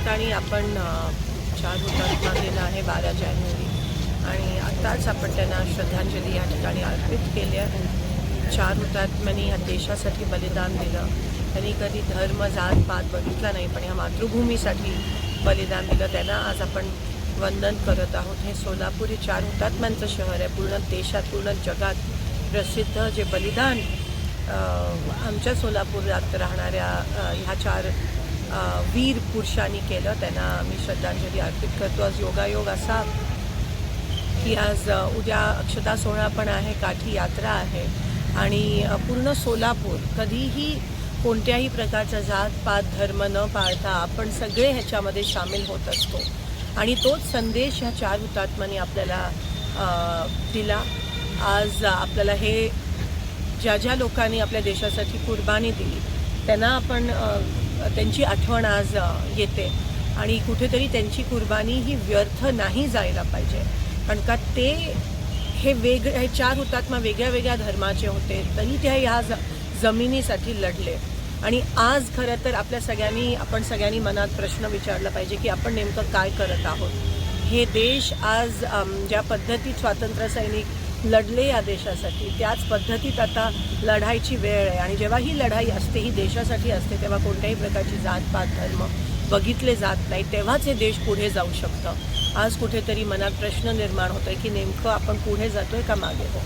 ठिकाणी आपण 4 हुतात्मा दिन आहे 12 जानेवारी आणि आत्ताच आपण त्यांना श्रद्धांजली या ठिकाणी अर्पित केली आहे. 4 हुतात्म्यांनी ह्या देशासाठी बलिदान दिलं. त्यांनी कधी धर्म जात पात बघितला नाही, पण ह्या मातृभूमीसाठी बलिदान दिलं. त्यांना आज आपण वंदन करत आहोत. हे सोलापूर हे 4 हुतात्म्यांचं शहर आहे. पूर्ण देशात पूर्ण जगात प्रसिद्ध जे बलिदान आमच्या सोलापुरात राहणाऱ्या ह्या 4 वीर पुरुषांनी केलं, त्यांना मी श्रद्धांजली अर्पित करतो. आज योगायोग असा की आज उद्या अक्षता सोहळा पण आहे, काठी यात्रा आहे आणि पूर्ण सोलापूर कधीही कोणत्याही प्रकारचा जात पात धर्म न पाळता आपण सगळे ह्याच्यामध्ये सामील होत असतो आणि तोच संदेश ह्या 4 हुतात्म्यांनी आपल्याला दिला. आज आपल्याला हे ज्या लोकांनी आपल्या देशासाठी कुर्बानी दिली त्यांना आपण त्यांची आठवण आज येते आणि कुठेतरी त्यांची कुर्बानी ही व्यर्थ नाही जायला पाहिजे. कारण का ते हे 4 हुतात्मा वेगळ्या वेगळ्या धर्माचे होते, तरी ते ह्या जमिनीसाठी लढले. आणि आज खरं तर आपण सगळ्यांनी मनात प्रश्न विचारला पाहिजे की आपण नेमकं काय करत आहोत. हे देश आज ज्या पद्धतीत स्वातंत्र्य सैनिक लढले या देशासाठी, त्याच पद्धतीत आता लढायची वेळ आहे. आणि जेव्हा ही लढाई असते, ही देशासाठी असते, तेव्हा कोणत्याही प्रकारची जात पात धर्म बघितले जात नाही. तेव्हाच हे देश पुढे जाऊ शकतं. आज कुठेतरी मनात प्रश्न निर्माण होतोय की नेमकं आपण पुढे जातोय का मागे हो.